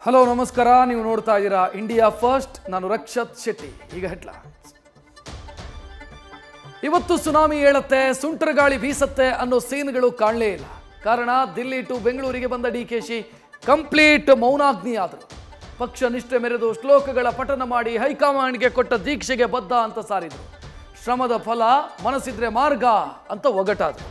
Hello ನಮಸ್ಕಾರ, ನೀವು ನೋಡ್ತಾ ಇದ್ದೀರಾ ಇಂಡಿಯಾ ಫಸ್ಟ್. ನಾನು ರಕ್ಷತ್ ಶೆಟ್ಟಿ. ಈಗ ಹೆಡ್ಲೈನ್ಸ್. ಇವತ್ತು ಸುನಾಮಿ ಏಳುತ್ತೆ, ಸುಂಟರಗಾಳಿ ಬೀಸತ್ತೆ ಅನ್ನೋ ಸೀನ್ಗಳು ಕಾಣಲೇ ಇಲ್ಲ. ಕಾರಣ ದಿಲ್ಲಿ ಟು ಬೆಂಗಳೂರಿಗೆ ಬಂದ ಡಿಕೆಶಿ ಕಂಪ್ಲೀಟ್ ಮೌನಾಗ್ನಿ ಆದರು. ಪಕ್ಷ ನಿಷ್ಠೆ ಮೆರೆದು ಶ್ಲೋಕಗಳ ಪಠನ ಮಾಡಿ ಹೈಕಮಾಂಡ್ಗೆ ಕೊಟ್ಟ ದೀಕ್ಷೆಗೆ ಬದ್ಧ ಅಂತ ಸಾರಿದರು. ಶ್ರಮದ ಫಲ ಮನಸ್ಸಿದ್ರೆ ಮಾರ್ಗ ಅಂತ ಒಗಟಾದರು.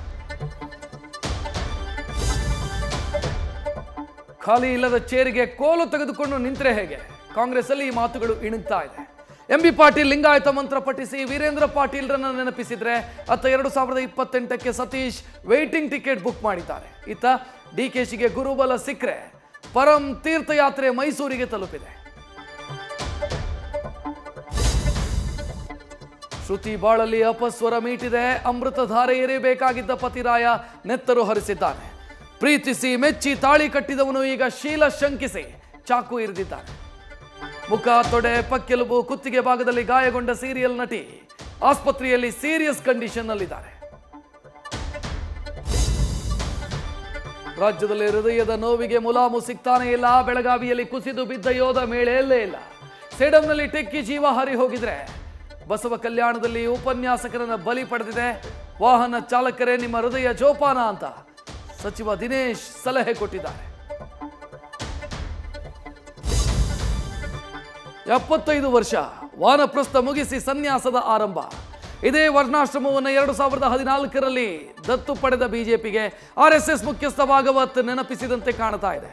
ಖಾಲಿ ಇಲ್ಲದ ಚೇರಿಗೆ ಕೋಲು ತೆಗೆದುಕೊಂಡು ನಿಂತರೆ ಹೇಗೆ? ಕಾಂಗ್ರೆಸ್ ಅಲ್ಲಿ ಈ ಮಾತುಗಳು ಇಣುಕ್ತಾ ಇದೆ. ಎಂಬಿ ಪಾಟೀಲ್ ಲಿಂಗಾಯತ ಮಂತ್ರ ಪಠಿಸಿ ವೀರೇಂದ್ರ ಪಾಟೀಲ್ರನ್ನ ನೆನಪಿಸಿದ್ರೆ ಅತ್ತ 2028ಕ್ಕೆ ಸತೀಶ್ ವೇಟಿಂಗ್ ಟಿಕೆಟ್ ಬುಕ್ ಮಾಡಿದ್ದಾರೆ. ಇತ್ತ ಡಿಕೆಶಿಗೆ ಗುರುಬಲ ಸಿಕ್ಕರೆ ಪರಂ ತೀರ್ಥಯಾತ್ರೆ ಮೈಸೂರಿಗೆ ತಲುಪಿದೆ. ಶ್ರುತಿ ಬಾಳಲ್ಲಿ ಅಪಸ್ವರ ಮೀಟಿದೆ. ಅಮೃತಧಾರೆ ಎರೆಯಬೇಕಾಗಿದ್ದ ಪತಿರಾಯ ನೆತ್ತರು ಹರಿಸಿದ್ದಾನೆ. ಪ್ರೀತಿಸಿ ಮೆಚ್ಚಿ ತಾಳಿ ಕಟ್ಟಿದವನು ಈಗ ಶೀಲ ಶಂಕಿಸಿ ಚಾಕು ಇರಿದಿದ್ದಾನೆ. ಮುಖ, ತೊಡೆ, ಪಕ್ಕೆಲುಬು, ಕುತ್ತಿಗೆ ಭಾಗದಲ್ಲಿ ಗಾಯಗೊಂಡ ಸೀರಿಯಲ್ ನಟಿ ಆಸ್ಪತ್ರೆಯಲ್ಲಿ ಸೀರಿಯಸ್ ಕಂಡೀಷನ್ ನಲ್ಲಿದ್ದಾರೆ. ರಾಜ್ಯದಲ್ಲಿ ಹೃದಯದ ನೋವಿಗೆ ಮುಲಾಮು ಸಿಗ್ತಾನೆ ಇಲ್ಲ. ಬೆಳಗಾವಿಯಲ್ಲಿ ಕುಸಿದು ಬಿದ್ದ ಯೋಧ ಮೇಳೆಯಲ್ಲೇ ಇಲ್ಲ. ಸೇಡಂನಲ್ಲಿ ಟೆಕ್ಕಿ ಜೀವ ಹರಿ ಹೋಗಿದ್ರೆ ಬಸವ ಕಲ್ಯಾಣದಲ್ಲಿ ಉಪನ್ಯಾಸಕರನ್ನ ಬಲಿ ಪಡೆದಿದೆ. ವಾಹನ ಚಾಲಕರೇ ನಿಮ್ಮ ಹೃದಯ ಜೋಪಾನ ಅಂತ ಸಚಿವ ದಿನೇಶ್ ಸಲಹೆ ಕೊಟ್ಟಿದ್ದಾರೆ. 75 ವರ್ಷ ವಾನಪ್ರಸ್ಥ ಮುಗಿಸಿ ಸನ್ಯಾಸದ ಆರಂಭ. ಇದೇ ವರ್ಣಾಶ್ರಮವನ್ನು 2014ರಲ್ಲಿ ದತ್ತು ಪಡೆದ ಬಿಜೆಪಿಗೆ RSS ಮುಖ್ಯಸ್ಥ ಭಾಗವತ್ ನೆನಪಿಸಿದಂತೆ ಕಾಣ್ತಾ ಇದೆ.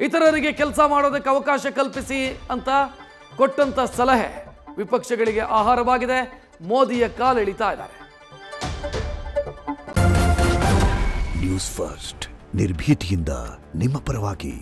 ಇತರರಿಗೆ ಕೆಲಸ ಮಾಡೋದಕ್ಕೆ ಅವಕಾಶ ಕಲ್ಪಿಸಿ ಅಂತ ಕೊಟ್ಟಂತ ಸಲಹೆ ವಿಪಕ್ಷಗಳಿಗೆ ಆಹಾರವಾಗಿದೆ. ಮೋದಿಯ ಕಾಲೆಳಿತಾ ಇದ್ದಾರೆ. ನ್ಯೂಸ್ ಫಸ್ಟ್ ನಿರ್ಭೀತಿಯಿಂದ ನಿಮ್ಮ ಪರವಾಗಿ.